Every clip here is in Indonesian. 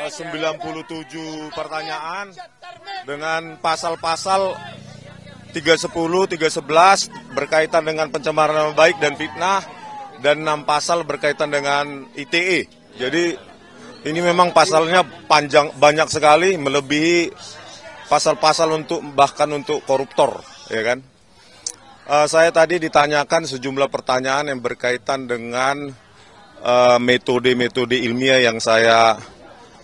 97 pertanyaan dengan pasal-pasal 310, 311 berkaitan dengan pencemaran nama baik dan fitnah, dan 6 pasal berkaitan dengan ITE. Jadi ini memang pasalnya panjang, banyak sekali, melebihi pasal-pasal bahkan untuk koruptor, ya kan? Saya tadi ditanyakan sejumlah pertanyaan yang berkaitan dengan metode-metode ilmiah yang saya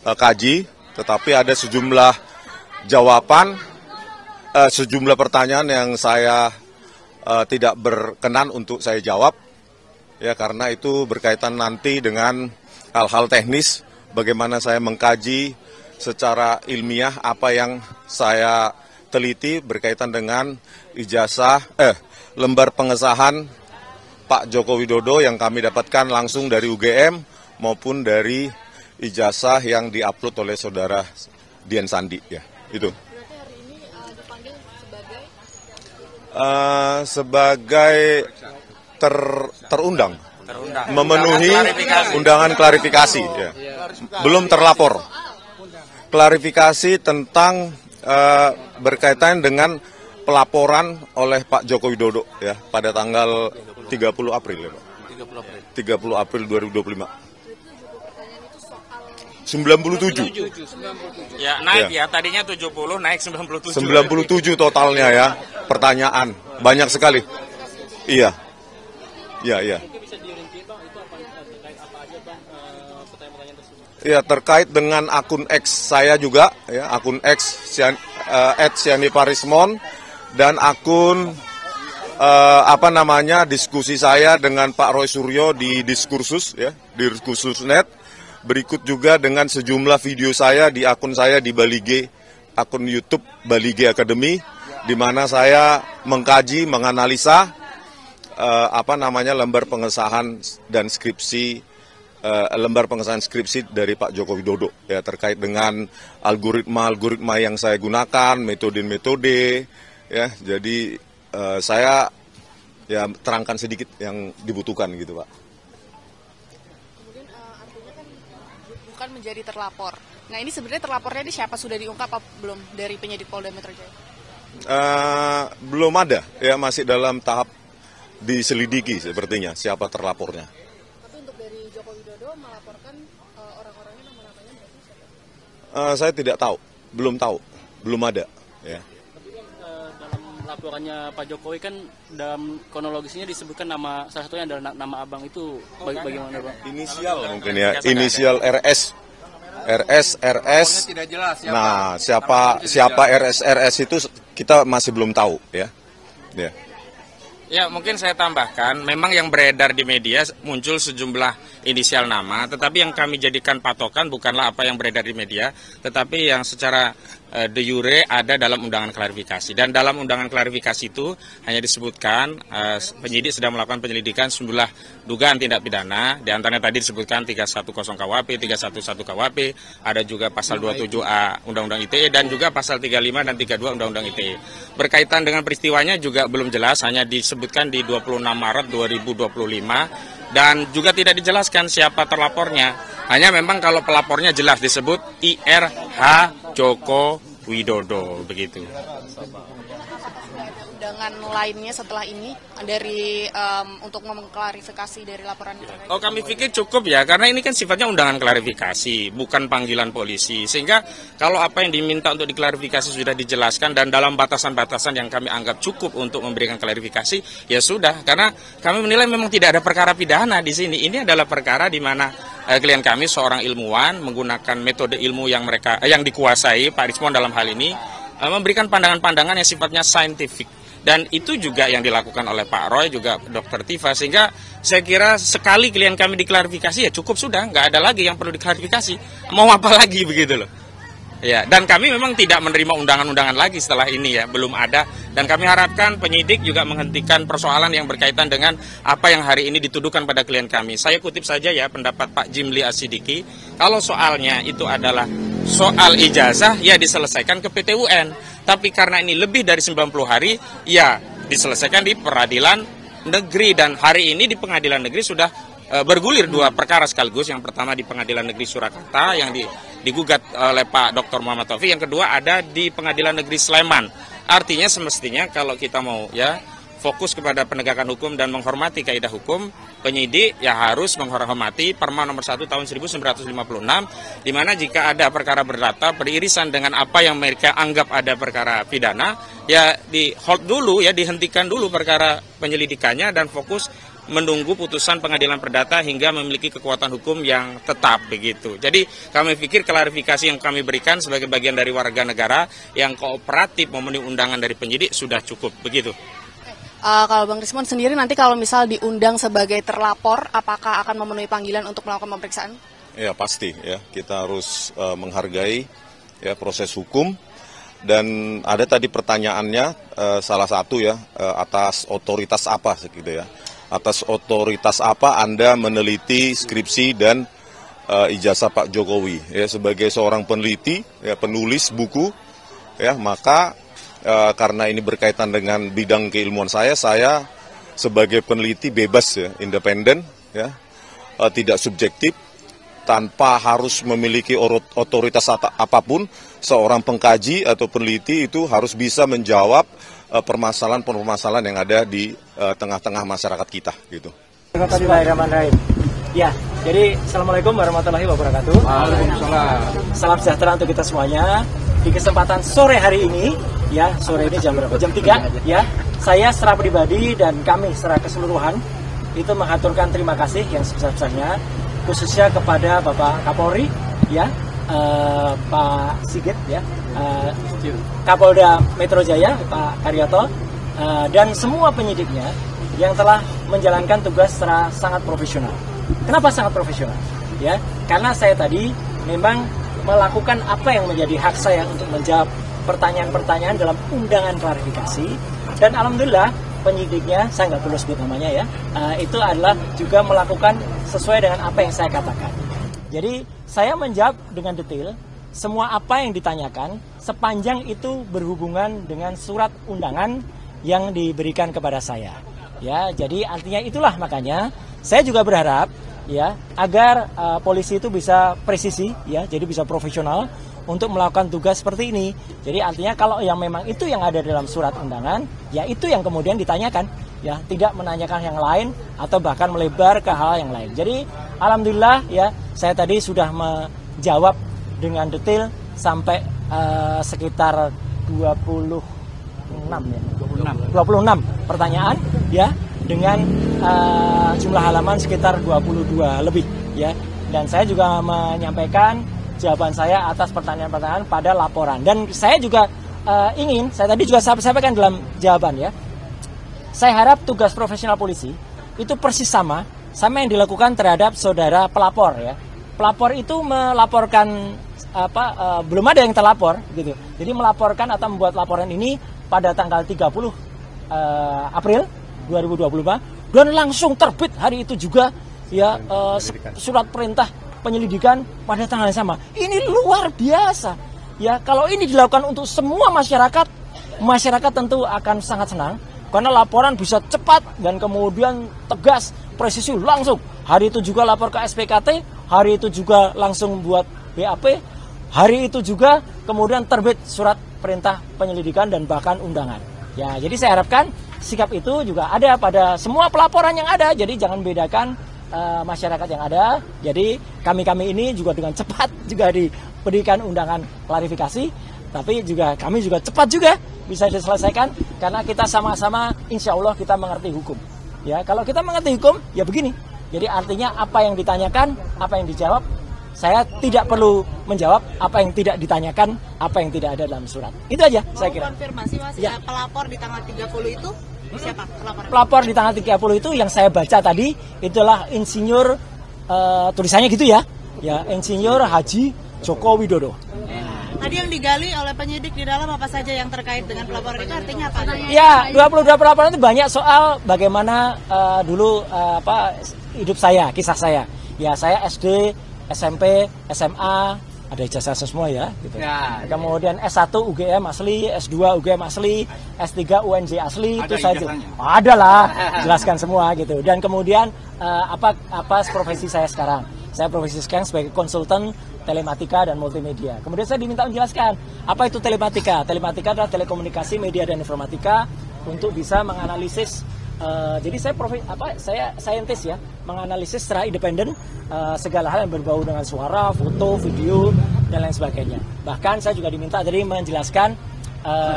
kaji, tetapi ada sejumlah jawaban, sejumlah pertanyaan yang saya tidak berkenan untuk saya jawab, ya karena itu berkaitan nanti dengan hal-hal teknis, bagaimana saya mengkaji secara ilmiah apa yang saya teliti berkaitan dengan ijazah, lembar pengesahan Pak Joko Widodo yang kami dapatkan langsung dari UGM maupun dari ijazah yang diupload oleh saudara Dian Sandi, ya itu. Berarti hari ini dipanggil sebagai terundang, memenuhi undangan klarifikasi, ya. Belum terlapor. Klarifikasi tentang berkaitan dengan pelaporan oleh Pak Joko Widodo, ya, pada tanggal 30 April, ya, Pak. 30 April 2025. 97. Ya, naik ya. Tadinya 70, naik 97. 97 totalnya, ya. Pertanyaan banyak sekali. Iya. Iya. Ya, terkait dengan akun X saya juga, ya, akun X @sianiparismon dan akun diskusi saya dengan Pak Roy Suryo di Diskursus, ya, di Diskursus.net. Berikut juga dengan sejumlah video saya di akun saya di Balige, akun YouTube Balige Academy, di mana saya mengkaji, menganalisa lembar pengesahan dan skripsi, lembar pengesahan skripsi dari Pak Joko Widodo, ya, terkait dengan algoritma yang saya gunakan, metode-metode, ya. Jadi saya ya terangkan sedikit yang dibutuhkan gitu, Pak. Kemudian artinya kan bukan menjadi terlapor. Nah, ini sebenarnya terlapornya ini siapa, sudah diungkap apa belum dari penyidik Polda Metro Jaya? Belum ada, ya, masih dalam tahap diselidiki sepertinya siapa terlapornya. Tapi untuk dari Joko Widodo melaporkan orang-orangnya, nama-namanya berarti siapa? Saya tidak tahu, belum ada, ya. Tapi kan dalam laporannya Pak Jokowi kan dalam kronologisnya disebutkan nama, salah satunya adalah nama abang itu, bagaimana, Bang? Inisial mungkin, ya, inisial RS. Tidak jelas siapa. Nah, siapa RS itu kita masih belum tahu, ya. Ya. Ya, mungkin saya tambahkan, memang yang beredar di media muncul sejumlah inisial nama, tetapi yang kami jadikan patokan bukanlah apa yang beredar di media, tetapi yang secara de jure ada dalam undangan klarifikasi. Dan dalam undangan klarifikasi itu hanya disebutkan penyidik sedang melakukan penyelidikan sejumlah dugaan tindak pidana, di antaranya tadi disebutkan 310 KUHP, 311 KUHP, ada juga pasal 27A Undang-Undang ITE, dan juga pasal 35 dan 32 Undang-Undang ITE. Berkaitan dengan peristiwanya juga belum jelas, hanya disebutkan di 26 Maret 2025, dan juga tidak dijelaskan siapa terlapornya. Hanya memang kalau pelapornya jelas disebut IRH Joko Widodo, begitu. Undangan lainnya setelah ini dari untuk mengklarifikasi dari laporan itu? Oh, kami pikir cukup, ya, karena ini kan sifatnya undangan klarifikasi, bukan panggilan polisi. Sehingga kalau apa yang diminta untuk diklarifikasi sudah dijelaskan dan dalam batasan-batasan yang kami anggap cukup untuk memberikan klarifikasi, ya sudah. Karena kami menilai memang tidak ada perkara pidana di sini. Ini adalah perkara di mana klien kami seorang ilmuwan menggunakan metode ilmu yang dikuasai, Pak Rismon dalam hal ini, memberikan pandangan-pandangan yang sifatnya saintifik. Dan itu juga yang dilakukan oleh Pak Roy, juga Dr. Tifa, sehingga saya kira sekali klien kami diklarifikasi ya cukup sudah, nggak ada lagi yang perlu diklarifikasi. Mau apa lagi begitu loh. Ya, dan kami memang tidak menerima undangan-undangan lagi setelah ini, ya, belum ada. Dan kami harapkan penyidik juga menghentikan persoalan yang berkaitan dengan apa yang hari ini dituduhkan pada klien kami. Saya kutip saja, ya, pendapat Pak Jimli Asidiki, kalau soalnya itu adalah soal ijazah, ya diselesaikan ke PT UN. Tapi karena ini lebih dari 90 hari, ya diselesaikan di peradilan negeri. Dan hari ini di pengadilan negeri sudah bergulir dua perkara sekaligus. Yang pertama di Pengadilan Negeri Surakarta yang digugat oleh Pak Dr. Muhammad Taufik. Yang kedua ada di Pengadilan Negeri Sleman. Artinya semestinya kalau kita mau ya fokus kepada penegakan hukum dan menghormati kaidah hukum, penyidik ya harus menghormati Perma nomor 1 tahun 1956, di mana jika ada perkara berdata beririsan dengan apa yang mereka anggap ada perkara pidana, ya di hold dulu, ya dihentikan dulu perkara penyelidikannya dan fokus menunggu putusan pengadilan perdata hingga memiliki kekuatan hukum yang tetap begitu. Jadi kami pikir klarifikasi yang kami berikan sebagai bagian dari warga negara yang kooperatif memenuhi undangan dari penyidik sudah cukup begitu. Kalau Bang Rismond sendiri nanti kalau misal diundang sebagai terlapor, apakah akan memenuhi panggilan untuk melakukan pemeriksaan? Ya pasti ya, kita harus menghargai ya proses hukum. Dan ada tadi pertanyaannya salah satu ya, atas otoritas apa gitu ya. Atas otoritas apa Anda meneliti skripsi dan ijazah Pak Jokowi ya, sebagai seorang peneliti ya, penulis buku ya, maka karena ini berkaitan dengan bidang keilmuan saya sebagai peneliti bebas ya, independen ya, tidak subjektif, tanpa harus memiliki otoritas apapun. Seorang pengkaji atau peneliti itu harus bisa menjawab permasalahan-permasalahan yang ada di tengah-tengah masyarakat kita gitu. Bismillahirrahmanirrahim. Ya, jadi Assalamualaikum warahmatullahi wabarakatuh. Waalaikumsalam. Salam sejahtera untuk kita semuanya. Di kesempatan sore hari ini, ya sore ini jam berapa? Jam 3, ya. Saya secara pribadi dan kami secara keseluruhan itu mengaturkan terima kasih yang sebesar-besarnya, khususnya kepada Bapak Kapolri, ya, Pak Sigit, ya, Kapolda Metro Jaya, Pak Karyoto, dan semua penyidiknya yang telah menjalankan tugas secara sangat profesional. Kenapa sangat profesional? Ya, karena saya tadi memang melakukan apa yang menjadi hak saya untuk menjawab pertanyaan-pertanyaan dalam undangan klarifikasi, dan alhamdulillah penyidiknya, saya nggak perlu sebut namanya ya, itu adalah juga melakukan sesuai dengan apa yang saya katakan. Jadi saya menjawab dengan detail semua apa yang ditanyakan sepanjang itu berhubungan dengan surat undangan yang diberikan kepada saya. Ya, jadi artinya itulah makanya saya juga berharap ya agar polisi itu bisa presisi ya, jadi bisa profesional untuk melakukan tugas seperti ini. Jadi artinya kalau yang memang itu yang ada dalam surat undangan, ya itu yang kemudian ditanyakan, ya tidak menanyakan yang lain atau bahkan melebar ke hal yang lain. Jadi alhamdulillah ya saya tadi sudah menjawab dengan detail sampai sekitar 26 pertanyaan ya, dengan jumlah halaman sekitar 22 lebih ya. Dan saya juga menyampaikan jawaban saya atas pertanyaan-pertanyaan pada laporan. Dan saya juga saya tadi juga sampaikan dalam jawaban ya, saya harap tugas profesional polisi itu persis sama yang dilakukan terhadap saudara pelapor ya. Pelapor itu melaporkan belum ada yang terlapor gitu. Jadi melaporkan atau membuat laporan ini pada tanggal 30 April 2025 dan langsung terbit hari itu juga ya surat perintah penyelidikan pada tanggal yang sama. Ini luar biasa. Ya, kalau ini dilakukan untuk semua masyarakat tentu akan sangat senang karena laporan bisa cepat dan kemudian tegas, presisi langsung. Hari itu juga lapor ke SPKT, hari itu juga langsung buat BAP, hari itu juga kemudian terbit surat perintah penyelidikan dan bahkan undangan. Ya, jadi saya harapkan sikap itu juga ada pada semua pelaporan yang ada. Jadi jangan bedakan masyarakat yang ada. Jadi kami ini juga dengan cepat juga diberikan undangan klarifikasi, tapi juga kami juga cepat juga bisa diselesaikan karena kita sama-sama insya Allah kita mengerti hukum. Ya, kalau kita mengerti hukum ya begini. Jadi artinya apa yang ditanyakan, apa yang dijawab, saya tidak perlu menjawab apa yang tidak ditanyakan, apa yang tidak ada dalam surat. Itu aja saya kira. Konfirmasi Mas, ya. Pelapor di tanggal 30 itu siapa? Pelapor di tanggal 30 itu yang saya baca tadi itulah insinyur tulisannya gitu ya. Ya, Insinyur Haji Joko Widodo. Tadi yang digali oleh penyidik di dalam apa saja yang terkait dengan pelaporan itu artinya apa? Ya, 22 pelaporan itu banyak soal bagaimana dulu hidup saya, kisah saya. Ya, saya SD, SMP, SMA, ada ijazah semua ya gitu. Ya, Kemudian S1 UGM asli, S2 UGM asli, S3 UNJ asli, ada itu saya ijazahnya? ada lah, jelaskan semua gitu. Dan kemudian apa profesi saya sekarang? Saya profesi sekarang sebagai konsultan telematika dan multimedia. Kemudian saya diminta menjelaskan apa itu telematika. Telematika adalah telekomunikasi, media dan informatika untuk bisa menganalisis. Jadi saya saintis ya, menganalisis secara independen segala hal yang berbau dengan suara, foto, video dan lain sebagainya. Bahkan saya juga diminta jadi menjelaskan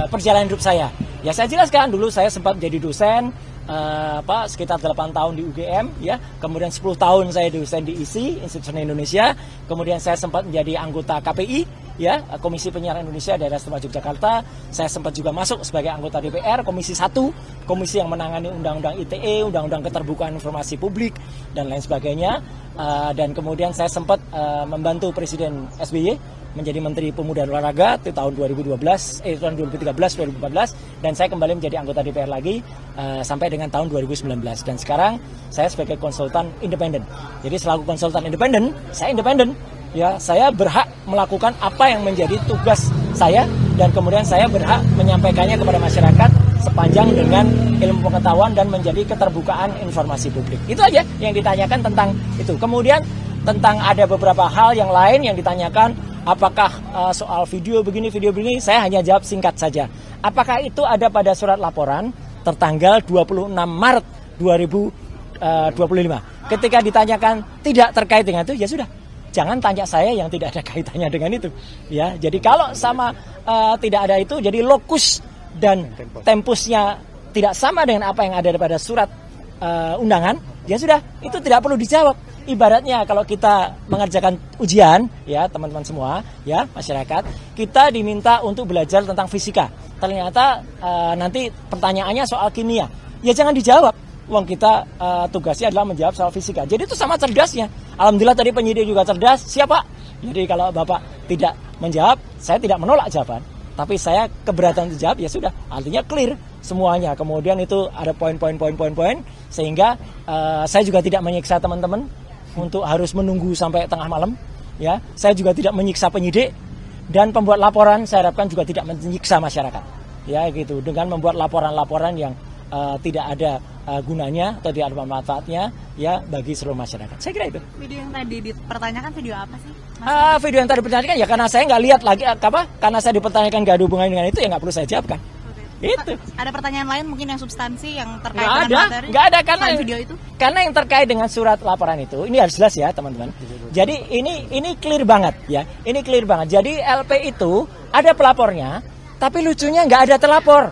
perjalanan hidup saya. Ya saya jelaskan dulu saya sempat menjadi dosen sekitar 8 tahun di UGM ya. Kemudian 10 tahun saya dosen di ISI, Institut Seni Indonesia. Kemudian saya sempat menjadi anggota KPI ya, Komisi Penyiaran Indonesia Daerah Istimewa Yogyakarta. Saya sempat juga masuk sebagai anggota DPR Komisi 1, komisi yang menangani Undang-Undang ITE, Undang-Undang Keterbukaan Informasi Publik dan lain sebagainya. Dan kemudian saya sempat membantu Presiden SBY menjadi Menteri Pemuda dan Olahraga di tahun 2013-2014 dan saya kembali menjadi anggota DPR lagi sampai dengan tahun 2019 dan sekarang saya sebagai konsultan independen. Jadi selaku konsultan independen, saya independen. Ya, saya berhak melakukan apa yang menjadi tugas saya dan kemudian saya berhak menyampaikannya kepada masyarakat sepanjang dengan ilmu pengetahuan dan menjadi keterbukaan informasi publik. Itu aja yang ditanyakan tentang itu. Kemudian tentang ada beberapa hal yang lain yang ditanyakan, apakah soal video begini, saya hanya jawab singkat saja. Apakah itu ada pada surat laporan tertanggal 26 Maret 2025. Ketika ditanyakan tidak terkait dengan itu, ya sudah. Jangan tanya saya yang tidak ada kaitannya dengan itu. Ya, jadi kalau sama tidak ada itu, jadi lokus dan tempusnya tidak sama dengan apa yang ada pada surat undangan, ya sudah, itu tidak perlu dijawab. Ibaratnya kalau kita mengerjakan ujian, ya teman-teman semua, ya masyarakat, kita diminta untuk belajar tentang fisika. Ternyata nanti pertanyaannya soal kimia, ya jangan dijawab. Uang kita tugasnya adalah menjawab soal fisika. Jadi itu sama cerdasnya. Alhamdulillah tadi penyidik juga cerdas. Siapa? Jadi kalau Bapak tidak menjawab, saya tidak menolak jawaban. Tapi saya keberatan dijawab, ya sudah. Artinya clear semuanya. Kemudian itu ada poin-poin sehingga saya juga tidak menyiksa teman-teman untuk harus menunggu sampai tengah malam. Ya, saya juga tidak menyiksa penyidik dan pembuat laporan. Saya harapkan juga tidak menyiksa masyarakat. Ya gitu. Dengan membuat laporan-laporan yang tidak ada gunanya atau tidak ada manfaatnya ya bagi seluruh masyarakat. Saya kira itu. Video yang tadi dipertanyakan video apa sih? Video yang tadi dipertanyakan ya karena saya nggak lihat lagi karena saya dipertanyakan nggak ada hubungannya dengan itu ya nggak perlu saya jawabkan. Okay. Itu. Ada pertanyaan lain mungkin yang substansi yang terkait nggak dengan ada, materi? Nggak ada karena video itu. Karena yang terkait dengan surat laporan itu ini harus jelas ya teman-teman. Jadi ini clear banget ya. Ini clear banget. Jadi LP itu ada pelapornya, tapi lucunya nggak ada terlapor.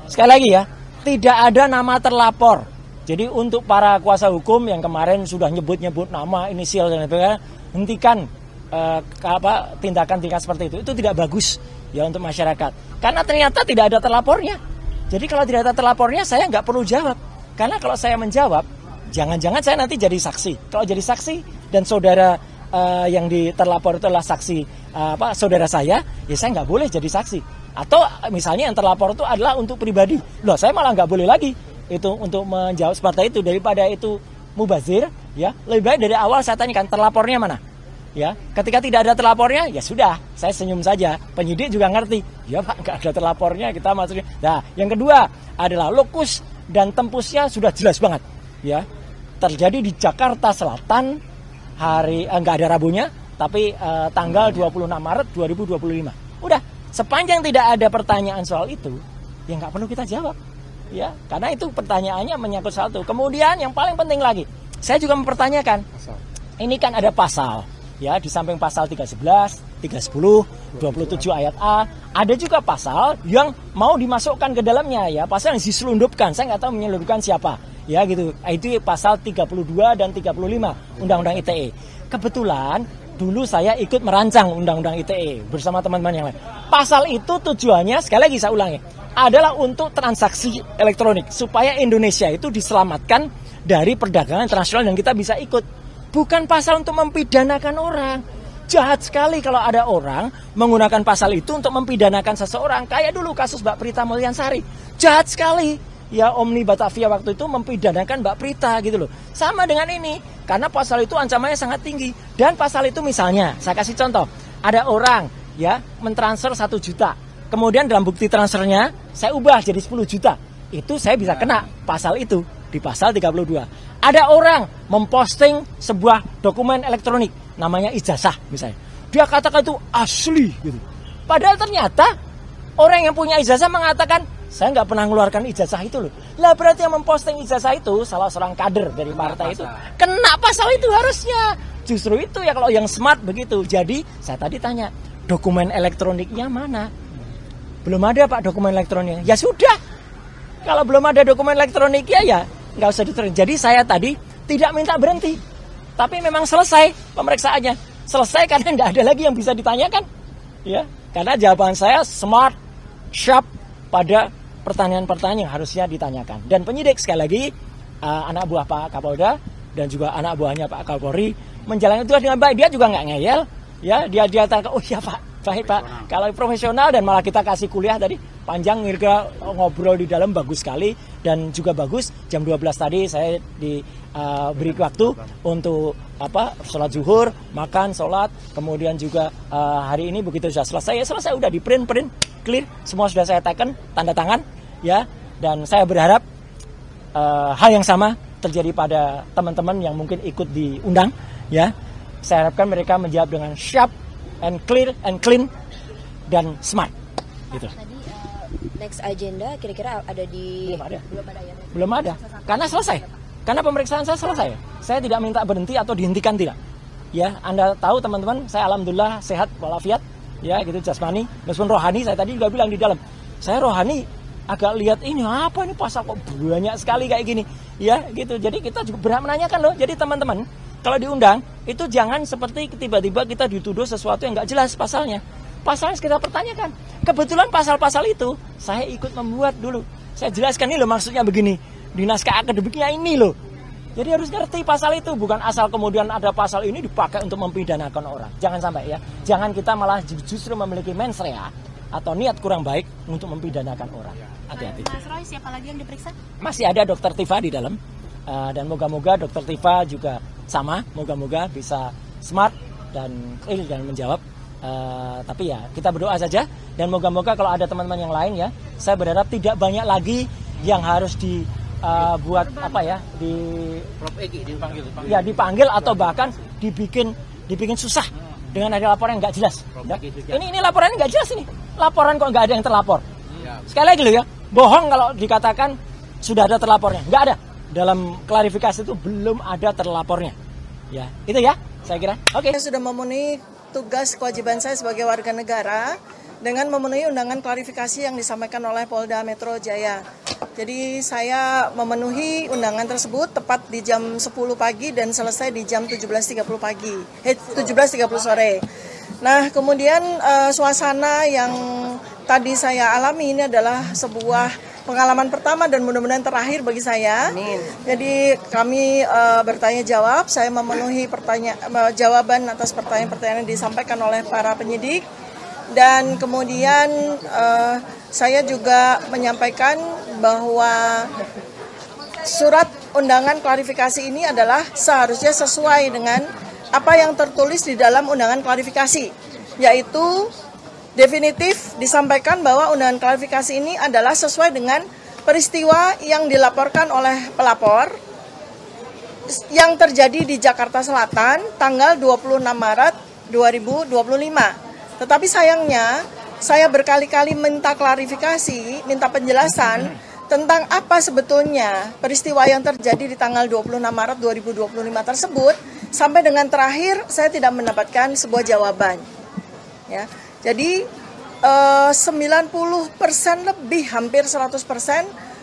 Sekali lagi ya. Tidak ada nama terlapor. Jadi untuk para kuasa hukum yang kemarin sudah nyebut-nyebut nama, inisial dan sebagainya, hentikan tindakan-tindakan seperti itu. Itu tidak bagus ya untuk masyarakat. Karena ternyata tidak ada terlapornya. Jadi kalau tidak ada terlapornya, saya nggak perlu jawab. Karena kalau saya menjawab, jangan-jangan saya nanti jadi saksi. Kalau jadi saksi dan saudara yang terlapor itu adalah saksi saudara saya, ya saya nggak boleh jadi saksi. Atau misalnya yang terlapor itu adalah untuk pribadi. Loh, saya malah nggak boleh lagi itu untuk menjawab seperti itu. Daripada itu mubazir, ya lebih baik dari awal saya tanyakan terlapornya mana. Ya, ketika tidak ada terlapornya, ya sudah, saya senyum saja. Penyidik juga ngerti. Ya Pak, nggak ada terlapornya, kita maksudnya. Nah, yang kedua adalah lokus dan tempusnya sudah jelas banget. Ya, terjadi di Jakarta Selatan hari nggak ada Rabunya, tapi tanggal 26 Maret 2025. Udah. Sepanjang tidak ada pertanyaan soal itu, ya nggak perlu kita jawab, ya, karena itu pertanyaannya menyangkut soal itu. Kemudian yang paling penting lagi, saya juga mempertanyakan, ini kan ada pasal, ya, di samping pasal 311, 310, 27 ayat A, ada juga pasal yang mau dimasukkan ke dalamnya, ya, pasal yang diselundupkan, saya nggak tahu menyelundupkan siapa, ya gitu. Itu pasal 32 dan 35 Undang-Undang ITE. Kebetulan dulu saya ikut merancang Undang-Undang ITE bersama teman-teman yang lain. Pasal itu tujuannya, sekali lagi saya ulangi, adalah untuk transaksi elektronik. Supaya Indonesia itu diselamatkan dari perdagangan internasional dan kita bisa ikut. Bukan pasal untuk mempidanakan orang. Jahat sekali kalau ada orang menggunakan pasal itu untuk mempidanakan seseorang. Kayak dulu kasus Mbak Prita Mulyansari. Jahat sekali. Ya, Omni Batavia waktu itu mempidanakan Mbak Prita gitu loh. Sama dengan ini. Karena pasal itu ancamannya sangat tinggi. Dan pasal itu misalnya, saya kasih contoh. ada orang ya mentransfer 1 juta. Kemudian dalam bukti transfernya saya ubah jadi 10 juta. Itu saya bisa kena pasal itu di pasal 32. Ada orang memposting sebuah dokumen elektronik namanya ijazah misalnya. Dia katakan itu asli gitu. Padahal ternyata orang yang punya ijazah mengatakan saya nggak pernah mengeluarkan ijazah itu loh. Lah berarti yang memposting ijazah itu salah seorang kader dari partai itu. Kena pasal itu harusnya. Justru itu ya kalau yang smart begitu. Jadi saya tadi tanya, dokumen elektroniknya mana? Belum ada Pak dokumen elektroniknya. Ya sudah. Kalau belum ada dokumen elektroniknya ya nggak usah diterima. Jadi saya tadi tidak minta berhenti. Tapi memang selesai pemeriksaannya. Selesai karena nggak ada lagi yang bisa ditanyakan. Ya, karena jawaban saya smart, sharp pada pertanyaan-pertanyaan yang harusnya ditanyakan. Dan penyidik sekali lagi anak buah Pak Kapolda dan juga anak buahnya Pak Kapolri menjalani tugas dengan baik. Dia juga nggak ngeyel, ya dia katakan, oh iya Pak, baik Pak. Kalau profesional dan malah kita kasih kuliah tadi panjang, ngobrol di dalam bagus sekali dan juga bagus. Jam 12 tadi saya diberi waktu untuk sholat zuhur, makan, sholat, kemudian juga hari ini begitu sudah selesai, ya selesai udah di print clear, semua sudah saya teken, tanda tangan, ya. Dan saya berharap hal yang sama terjadi pada teman-teman yang mungkin ikut diundang, ya. Saya harapkan mereka menjawab dengan sharp and clear and clean dan smart, gitu. Tadi next agenda kira-kira ada di belum ada. Karena selesai. Karena pemeriksaan saya selesai. Saya tidak minta berhenti atau dihentikan, tidak. Ya, Anda tahu teman-teman, saya alhamdulillah sehat walafiat, ya gitu jasmani. Meskipun rohani saya tadi juga bilang di dalam. Saya rohani agak lihat ini apa ini pasal kok banyak sekali kayak gini. Ya, gitu. Jadi kita juga berhak menanyakan loh. Jadi teman-teman, kalau diundang itu jangan seperti tiba-tiba kita dituduh sesuatu yang nggak jelas pasalnya. Pasalnya kita pertanyakan. Kebetulan pasal-pasal itu saya ikut membuat dulu. Saya jelaskan ini loh maksudnya begini. Di naskah akademiknya ini loh. Jadi harus ngerti pasal itu. Bukan asal kemudian ada pasal ini dipakai untuk mempidanakan orang. Jangan sampai ya. Jangan kita malah justru memiliki mens rea atau niat kurang baik untuk mempidanakan orang. Hati-hati. Mas Roy, siapa lagi yang diperiksa? Masih ada Dokter Tifa di dalam. Dan moga-moga Dokter Tifa juga sama. Moga-moga bisa smart dan clear dan menjawab. Tapi ya kita berdoa saja dan moga-moga kalau ada teman-teman yang lain ya, saya berharap tidak banyak lagi yang harus dibuat dipanggil atau bahkan dibikin susah dengan ada laporan yang nggak jelas. Ya. Ini laporannya nggak jelas ini. Laporan kok nggak ada yang terlapor. Sekali lagi loh ya, bohong kalau dikatakan sudah ada terlapornya. Nggak ada. Dalam klarifikasi itu belum ada terlapornya. Ya, itu ya saya kira. Oke. Saya sudah memenuhi tugas kewajiban saya sebagai warga negara dengan memenuhi undangan klarifikasi yang disampaikan oleh Polda Metro Jaya. Jadi saya memenuhi undangan tersebut tepat di jam 10 pagi dan selesai di jam 17.30 pagi, 17.30 sore. Nah kemudian suasana yang tadi saya alami ini adalah sebuah pengalaman pertama dan mudah-mudahan terakhir bagi saya. Amin. Jadi kami bertanya jawab, saya memenuhi jawaban atas pertanyaan-pertanyaan yang disampaikan oleh para penyidik. Dan kemudian saya juga menyampaikan bahwa surat undangan klarifikasi ini adalah seharusnya sesuai dengan apa yang tertulis di dalam undangan klarifikasi, yaitu definitif disampaikan bahwa undangan klarifikasi ini adalah sesuai dengan peristiwa yang dilaporkan oleh pelapor yang terjadi di Jakarta Selatan tanggal 26 Maret 2025. Tetapi sayangnya saya berkali-kali minta klarifikasi, minta penjelasan tentang apa sebetulnya peristiwa yang terjadi di tanggal 26 Maret 2025 tersebut. Sampai dengan terakhir saya tidak mendapatkan sebuah jawaban. Ya. Jadi 90% lebih, hampir 100%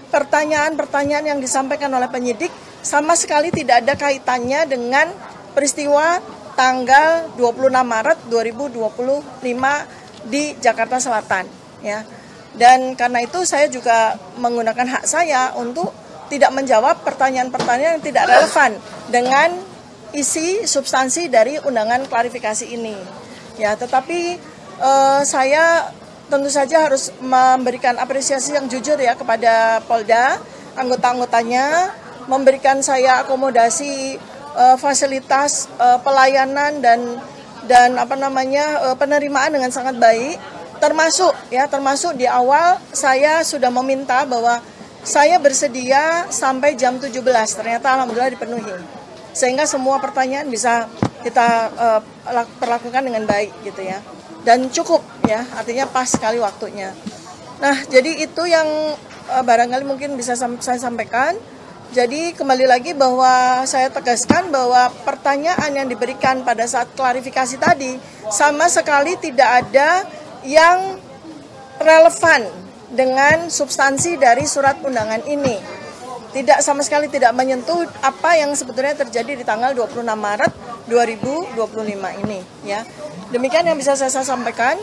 pertanyaan-pertanyaan yang disampaikan oleh penyidik sama sekali tidak ada kaitannya dengan peristiwa tanggal 26 Maret 2025 di Jakarta Selatan. Ya. Dan karena itu saya juga menggunakan hak saya untuk tidak menjawab pertanyaan-pertanyaan yang tidak relevan dengan isi substansi dari undangan klarifikasi ini. Ya, tetapi saya tentu saja harus memberikan apresiasi yang jujur ya kepada Polda, anggota-anggotanya, memberikan saya akomodasi fasilitas pelayanan dan penerimaan dengan sangat baik, termasuk di awal saya sudah meminta bahwa saya bersedia sampai jam 17, ternyata alhamdulillah dipenuhi. Sehingga semua pertanyaan bisa kita perlakukan dengan baik gitu ya. Dan cukup ya, artinya pas sekali waktunya. Nah, jadi itu yang barangkali mungkin bisa saya sampaikan. Jadi kembali lagi bahwa saya tegaskan bahwa pertanyaan yang diberikan pada saat klarifikasi tadi sama sekali tidak ada yang relevan dengan substansi dari surat undangan ini. Tidak sama sekali tidak menyentuh apa yang sebetulnya terjadi di tanggal 26 Maret 2025 ini ya. Demikian yang bisa saya sampaikan.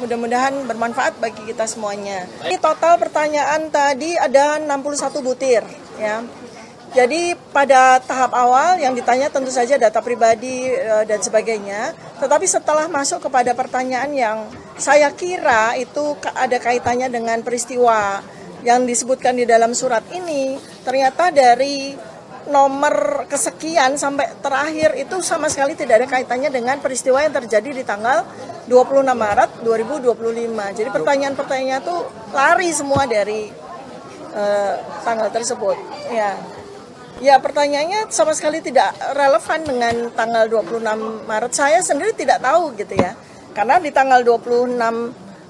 Mudah-mudahan bermanfaat bagi kita semuanya. Ini total pertanyaan tadi ada 61 butir ya. Jadi pada tahap awal yang ditanya tentu saja data pribadi dan sebagainya. Tetapi setelah masuk kepada pertanyaan yang saya kira itu ada kaitannya dengan peristiwa yang disebutkan di dalam surat ini, ternyata dari nomor kesekian sampai terakhir itu sama sekali tidak ada kaitannya dengan peristiwa yang terjadi di tanggal 26 Maret 2025. Jadi pertanyaan-pertanyaannya itu lari semua dari tanggal tersebut. Ya, pertanyaannya sama sekali tidak relevan dengan tanggal 26 Maret. Saya sendiri tidak tahu gitu ya. Karena di tanggal 26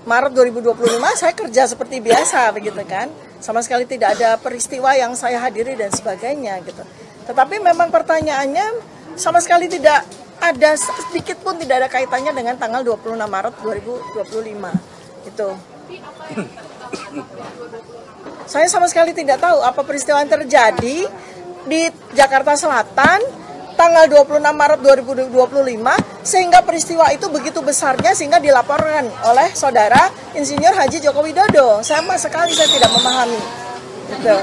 Maret 2025 saya kerja seperti biasa begitu kan. Sama sekali tidak ada peristiwa yang saya hadiri dan sebagainya gitu. Tetapi memang pertanyaannya sama sekali tidak ada sedikit pun tidak ada kaitannya dengan tanggal 26 Maret 2025 itu. Saya sama sekali tidak tahu apa peristiwa yang terjadi di Jakarta Selatan tanggal 26 Maret 2025 sehingga peristiwa itu begitu besarnya sehingga dilaporkan oleh saudara Insinyur Haji Joko Widodo. Sama sekali saya tidak memahami. Gitu.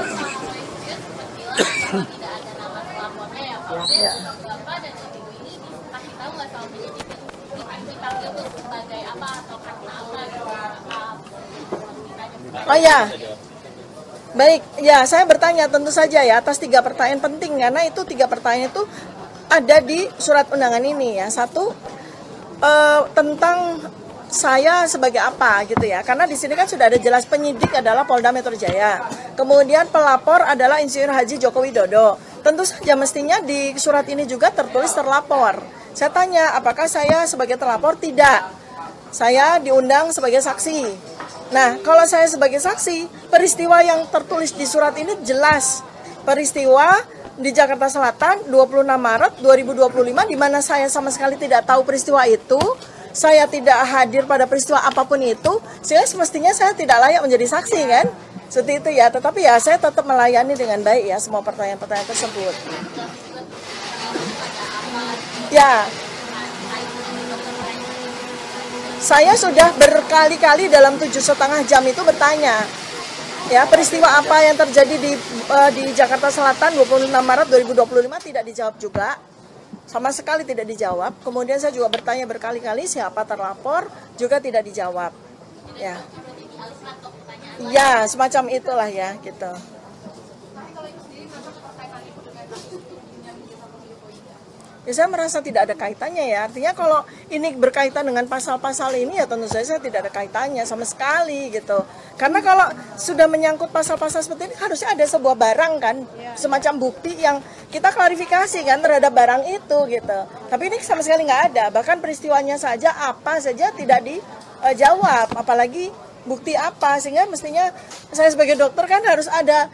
Ya. Oh ya. Baik, ya saya bertanya tentu saja ya atas 3 pertanyaan penting karena itu 3 pertanyaan itu ada di surat undangan ini ya. Satu tentang saya sebagai apa gitu ya. Karena di sini kan sudah ada jelas penyidik adalah Polda Metro Jaya. Kemudian pelapor adalah Insinyur Haji Joko Widodo. Tentu saja mestinya di surat ini juga tertulis terlapor. Saya tanya apakah saya sebagai terlapor? Tidak. Saya diundang sebagai saksi. Nah, kalau saya sebagai saksi, peristiwa yang tertulis di surat ini jelas. Peristiwa di Jakarta Selatan 26 Maret 2025 di mana saya sama sekali tidak tahu peristiwa itu. Saya tidak hadir pada peristiwa apapun itu. Sehingga semestinya saya tidak layak menjadi saksi kan? Seperti itu ya. Tetapi ya saya tetap melayani dengan baik ya semua pertanyaan-pertanyaan tersebut. Ya. Saya sudah berkali-kali dalam 7,5 jam itu bertanya, ya peristiwa apa yang terjadi di Jakarta Selatan 26 Maret 2025 tidak dijawab juga, sama sekali tidak dijawab. Kemudian saya juga bertanya berkali-kali siapa terlapor, juga tidak dijawab. Ya, semacam itulah ya gitu. Ya saya merasa tidak ada kaitannya ya, artinya kalau ini berkaitan dengan pasal-pasal ini ya tentu saja saya tidak ada kaitannya sama sekali gitu. Karena kalau sudah menyangkut pasal-pasal seperti ini harusnya ada sebuah barang kan, semacam bukti yang kita klarifikasi kan terhadap barang itu gitu. Tapi ini sama sekali nggak ada, bahkan peristiwanya saja apa saja tidak dijawab, apalagi bukti apa, sehingga mestinya saya sebagai dokter kan harus ada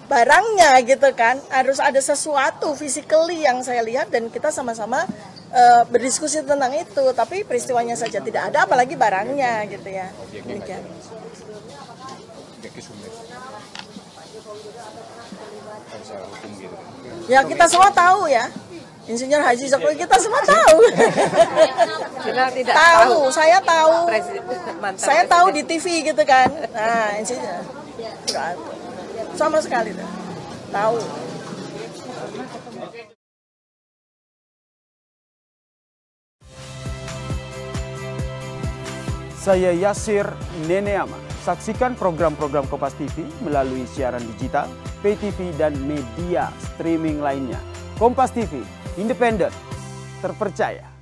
barangnya gitu kan, harus ada sesuatu physically yang saya lihat dan kita sama-sama berdiskusi tentang itu, tapi peristiwanya saja tidak ada apalagi barangnya gitu ya. Demikian. Ya kita semua tahu ya, Insinyur Haji Jokowi kita semua tahu. Tahu, saya tahu, saya tahu di TV gitu kan. Nah, Insinyur sama sekali tahu. Saya Yasir Neneama. Saksikan program-program Kompas TV melalui siaran digital, pay TV dan media streaming lainnya. Kompas TV, independen, terpercaya.